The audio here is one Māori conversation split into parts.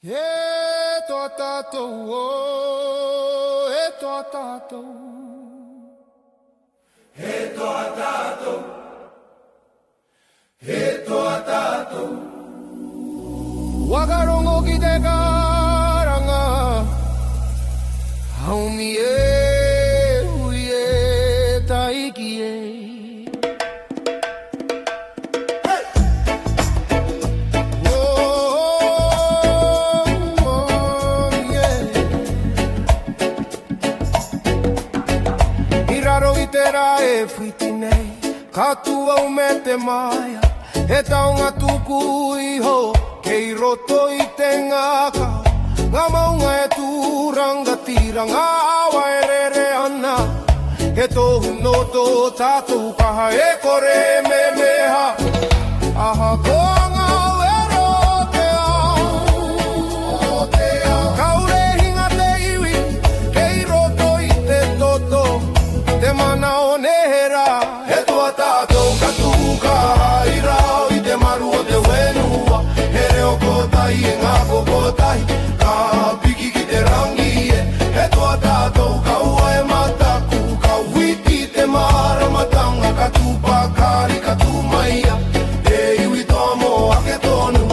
E tō tātou o, e tō tātou. E tō tātou, e tō tātou. Wakarongo ki te karanga, haumi e, hui e, taiki e. Tera e whiti nei, katua o me te maia, e taonga tuku iho, kei roto i te ngaka, ngā maunga e tūranga tira, ngā awa e rere ana, e tohu no tō tātou kaha e kore me meha, aha konga wero te ao, kaure hinga te iwi, kei roto i te toto, te mana o nehera, he tua tātou katuka, i rao i te maru o te wenua, he reo kotai e ngā kokotai, ka piki ki te rangi e, he tua tātou ka ua e mataku, ka witi te maramatanga, ka tupa kari ka tumaia, e iwi toa mo ake tonu.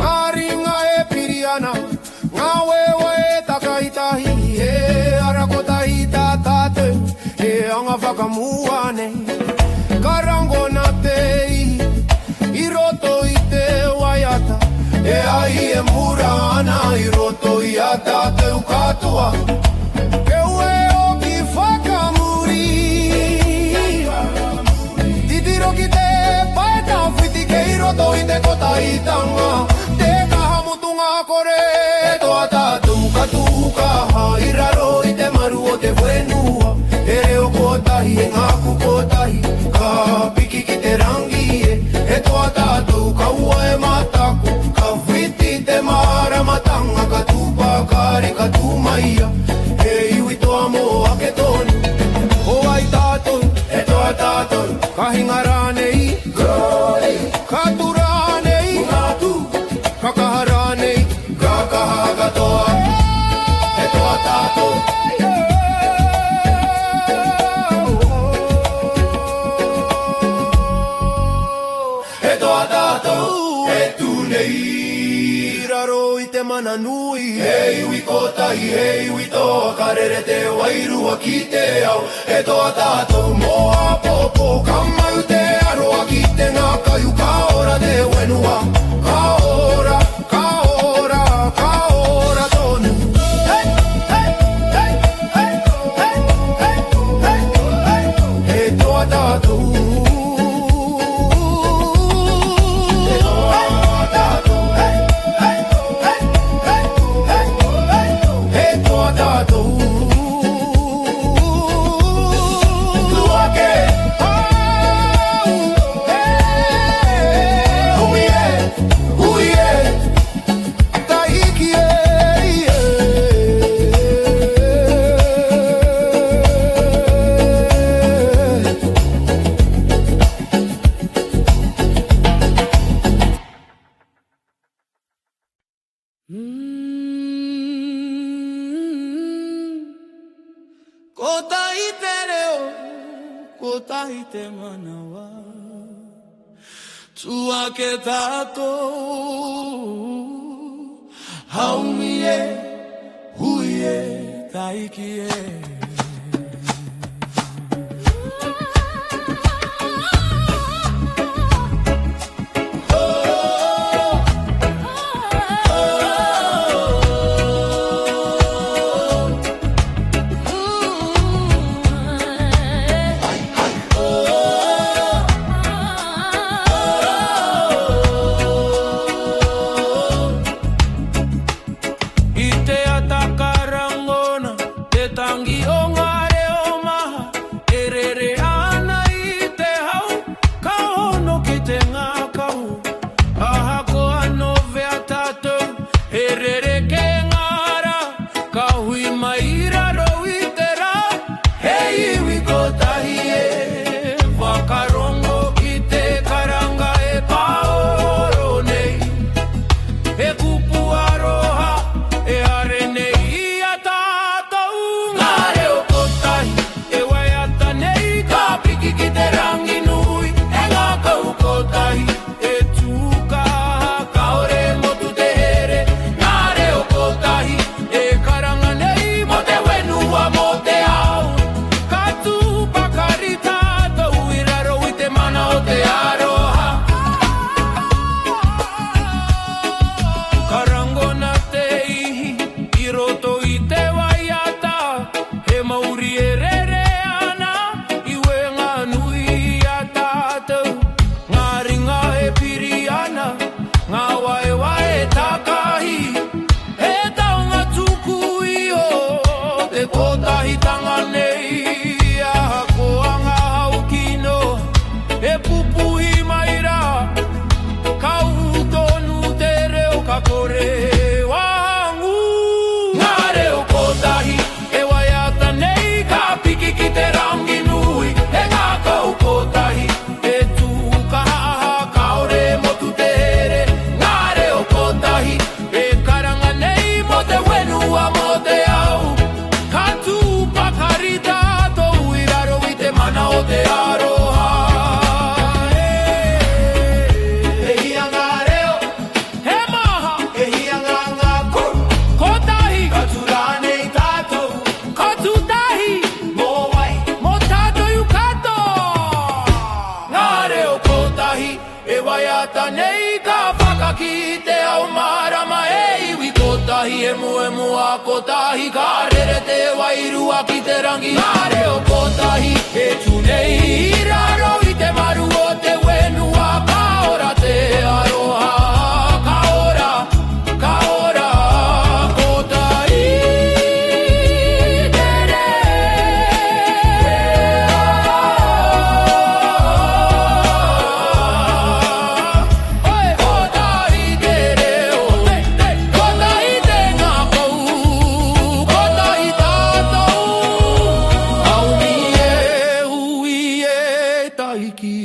Ngā ringa e piriana, ngā wewa e takaitahi, e arakotahi tā tātou, e anga whakamuane, karango na te i roto i te waiata, e ai e mura ana i roto i a tātou katoa, ke ue o ki whakamuri, titiro ki te paeta whiti ke i roto i te kota i tanga, te kahamutunga kore, e toa tātou katukaha, i raro i te maru o te whenua, e reo kotahi e ngā kukotahi, ka piki ki te rangi e, e toa tātou ka ua e mataku, ka whiti te maramatanga, ka tupa kare ka tumaia, e iwi toa mo ake tonu, o ai tātou, e toa tātou, ka hinga rānei, ka tura nei, ka kaha rānei, ka kaha katoa, e toa tātou. Raro i te mana nui, e iwi kotahi, e iwi toa karere te wairua ki te au, e toa tātou moa popo, kamau te aroa ki te ngākaiu, ka ora te wenua, ka ora, ka ora, ka ora tonu. E toa tātou, kotahi te reo, kotahi te manawa, tua ke tātou, haumi e, hui e, taiki e. Tangi o wangu ngare o kotahi e waiata nei ka piki ki te rangi nui e ngā kau kotahi e tū ka haha kaore motu te here ngare o kotahi e karanga nei mo te wenua mo te au ka tū pakarita tou i raro i te mana o te aroha e hia ngā reo he maha e hia ngā ku kotahi ka tū rānei tātou ka tū tahi mō wai mō tātou i kato ngā reo kotahi e waiata nei ka whakaki te au marama e iwi kotahi e mua kotahi ka rere te wairua ki te rangi ngā reo kotahi e tū nei i raro i te maru o te wenua ka ora te aroha ka ora kotahi te re Oe kotahi te reo kotahi te ngā kou kotahi tātou au mi e hui e taiki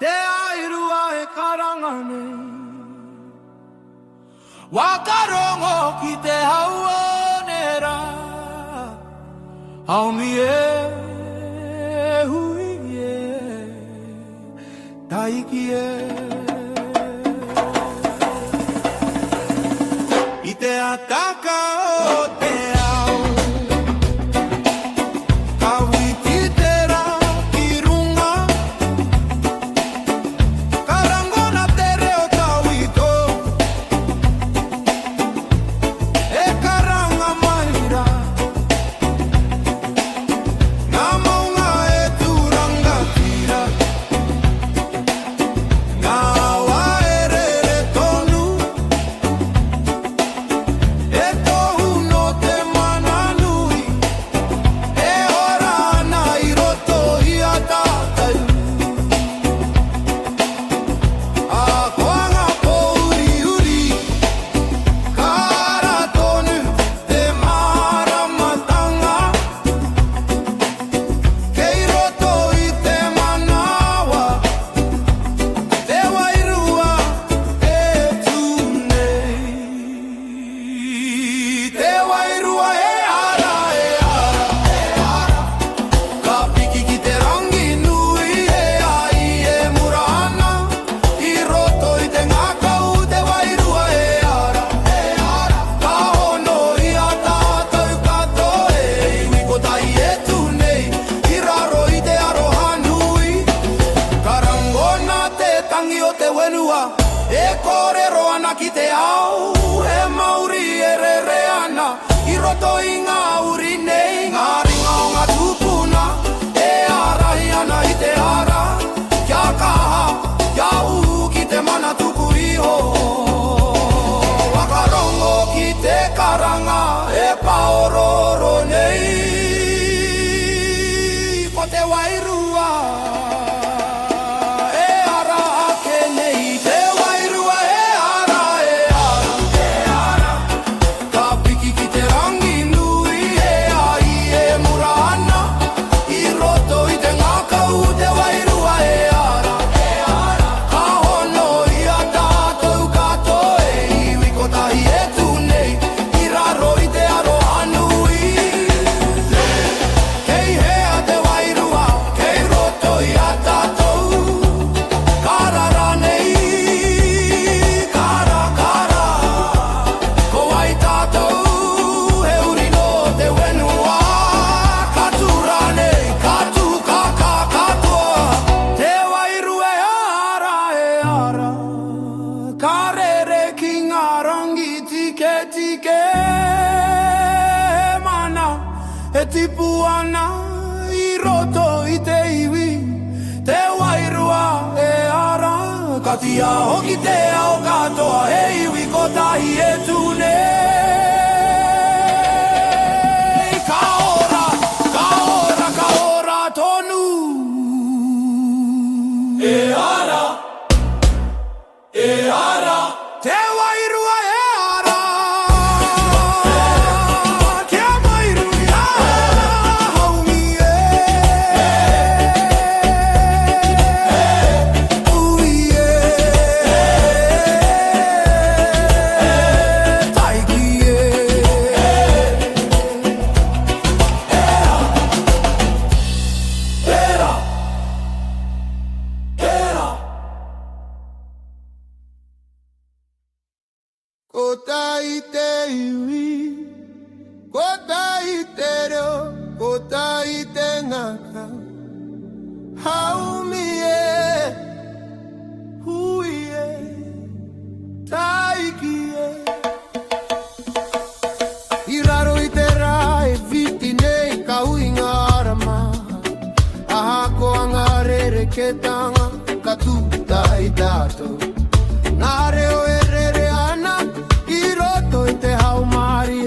te airua e karanga nei wakarongo ki te hauonera au mi e hui e taiki i te ataka o te au ka wititera ki runga karangona te reo tauito e karanga maira ngā maunga e tūranga tira ngā waerere tonu e tohu no te mana nui e ora ana i roto i a tātai a koanga pouri uri kara tonu te maramatanga kei roto i te manawa te wairua e tū nei te wairua e ara ka piki ki te rangi nui e ai e murana i roto i te ngā kau te wairua e ara ka hono i a tātou kato e iwi kotahi e tū nei i raro i te aroha nui karangona te tangi o te wenua e kōrero ana ki te au e mauri e rere ana i roto i ngā uri nei ngā ringa o ngā tūpuna e arahi ana i te ara kia kaha kia uhu ki te mana tuku iho wakarongo ki te karanga e paororo nei ko te wairua e ara ake nei te wairua e ara ka piki ki te rangi nui e ai e murana i roto i te ngā kau te wairua e ara ka hono i a tātou kato e iwi kotahi e tū nei i raro i te aroha nui kei hea te wairua kei roto i a tātou karara nei kara ko ai tātou he uri no te wenua ka tū rānei ka tū kaka katoa te wairua e ara ka rere ki ngā rangi tike tike mana e tipu ana i roto i te iwi te wairua e ara ka tia hoki te ao katoa e iwi kotahi e tū nei ka ora ngaka haumie huie taikie iraro itera e vitine kauinga arama ahako angarere ketanga katuta itato nare oerere ana iroto ite haumari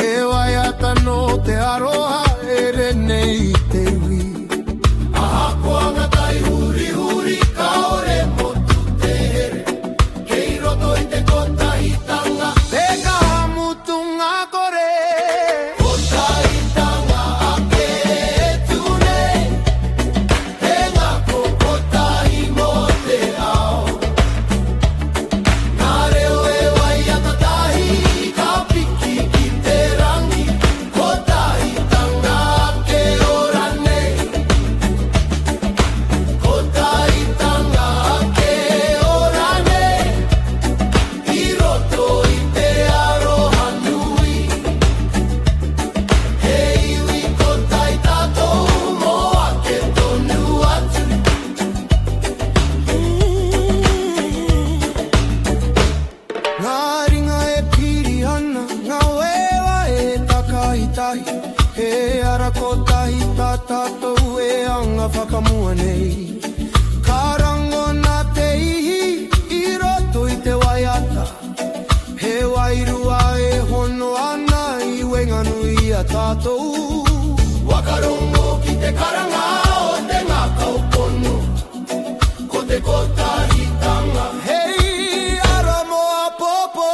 hewa yata no te aroha ere nei te wi ahako angatai huri huri kaore motu te here keiroto ite kota hitanga peka hamutunga kore kota hitanga ake tune henga kokota imote ao nare oe wai atatahi ka piki ki te rangi kota hitanga ake orane kota hitanga ake orane iroto ite aroha nui hei ui kota itato mo ake tonu atu ngā ringa e piri ana ngā wewa e takahitahi he ara kotahi tā tātou e anga whakamua nei ka rango nā te ihi i roto i te waiata he wairua e hono ana i wenganu i a tātou wakarongo ki te karanga o te ngā kauponu ko te kota hitanga hei ara moa popo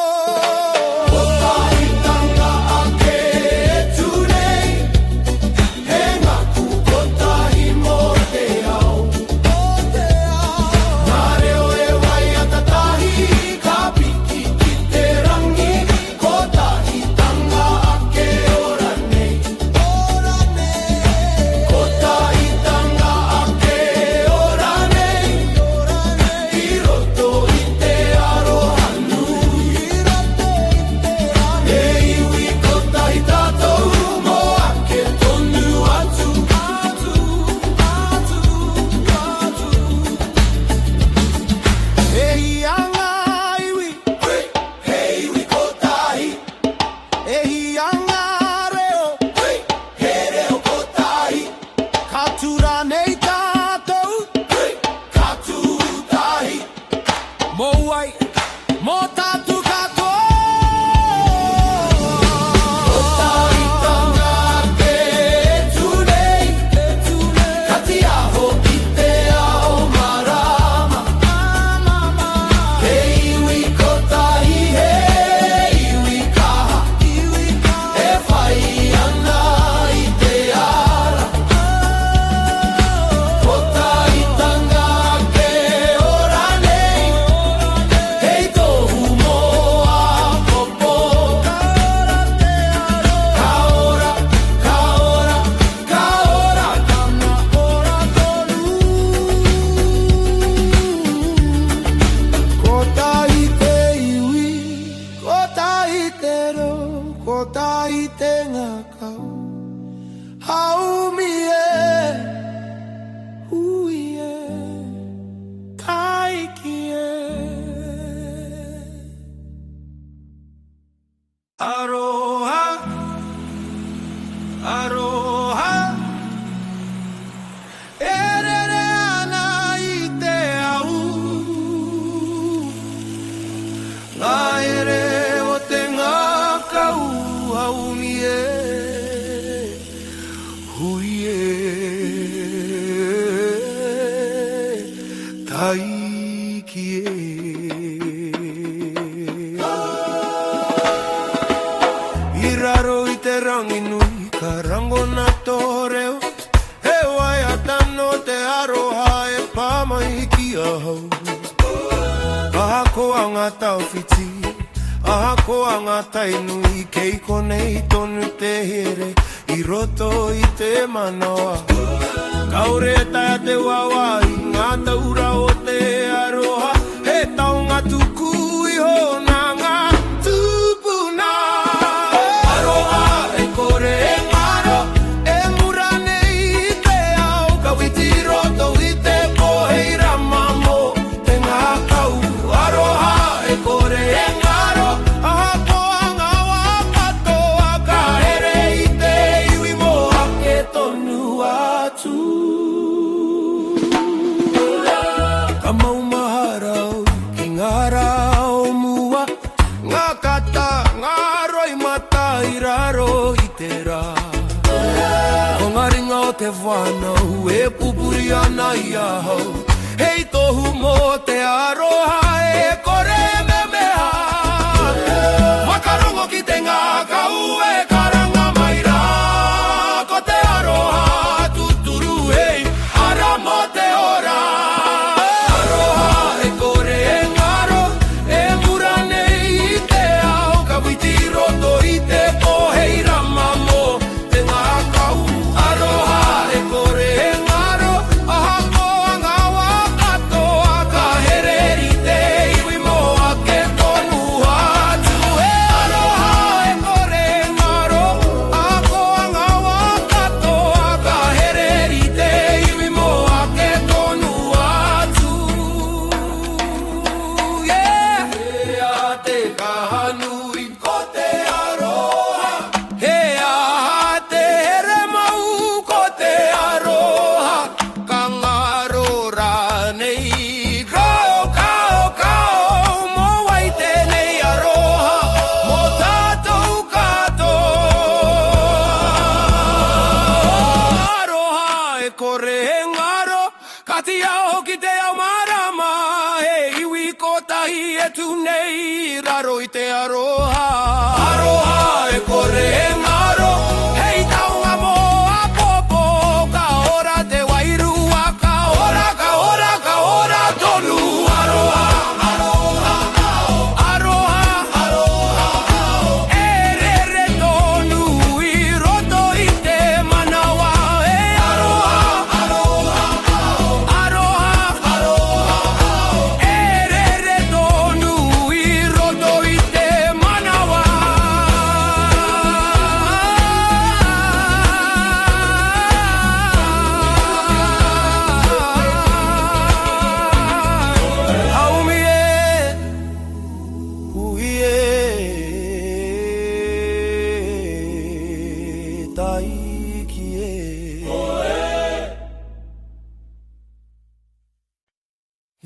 kota hitanga ake tunei he ngā ku kota hi mo te ao nare oe wai atatahi ka piki ki te rangi kota hitanga ake orane kota hitanga ake orane i roto i te aroha nui e iwi kota i tātou mo ake tonu atu e hianga iwi he iwi kotahi e hianga reo he reo kotahi ka tura nei tātou ka tūtahi mo wai mo tātou kako kota hitanga ake tunei ka ti aho ki te ao marama he iwi kotahi he iwi kaha e whai ana i te ara kota hitanga ake orane hei tohu moa popo ka ora ka ora ka ora kana ora tolu kota i te iwi kota i te ro kota i te ngakau haumie huie kaikie aroha aroha erere ana i te au ngā ere o te ngakau haumie huie taikie i raro i te rangi nui ka rango na tōreo he wai atano te aroha e pāmai ki ahau ahako anga tau whiti ahako anga tainui kei konei tonu te here i roto i te manoa kaore taia te wawai ngā taura o te aroha he taunga tuku i hona ngā tupuna aroha e kore e ngaro e mura nei atu Ka maumahara ki ngara o mua Ngā kata, ngā roi mata i raro i te rā Ko ngā ringa o te whanau e pupuri ana i ahau Hei tohu mō te aroha e kore me meha Wakarongo ki te ngā kau e karanga mai rā Ko te aroha tuturu hei ara mō te ora Aroha e kore e ngaro e mura nei i te ao Ka witi roto i te pohei rama mō te ngā kau Aroha e kore e ngaro aha koa ngā wakatoa Ka hereri te iwi mō ake tonu atu Aroha e kore e ngaro aha koa ngā wakatoa Ka hereri te iwi mō ake tonu atu Yeah! He aha te kahanui ko te aroha He aha te here mau ko te aroha Ka ngaro rā nei Kao, kao, kao Mō wai tēnei aroha Mō tātou katoa Aroha e kore he ngaro Kati ao ki te ao marama He iwi kotahi e tu nei Raro i te aroha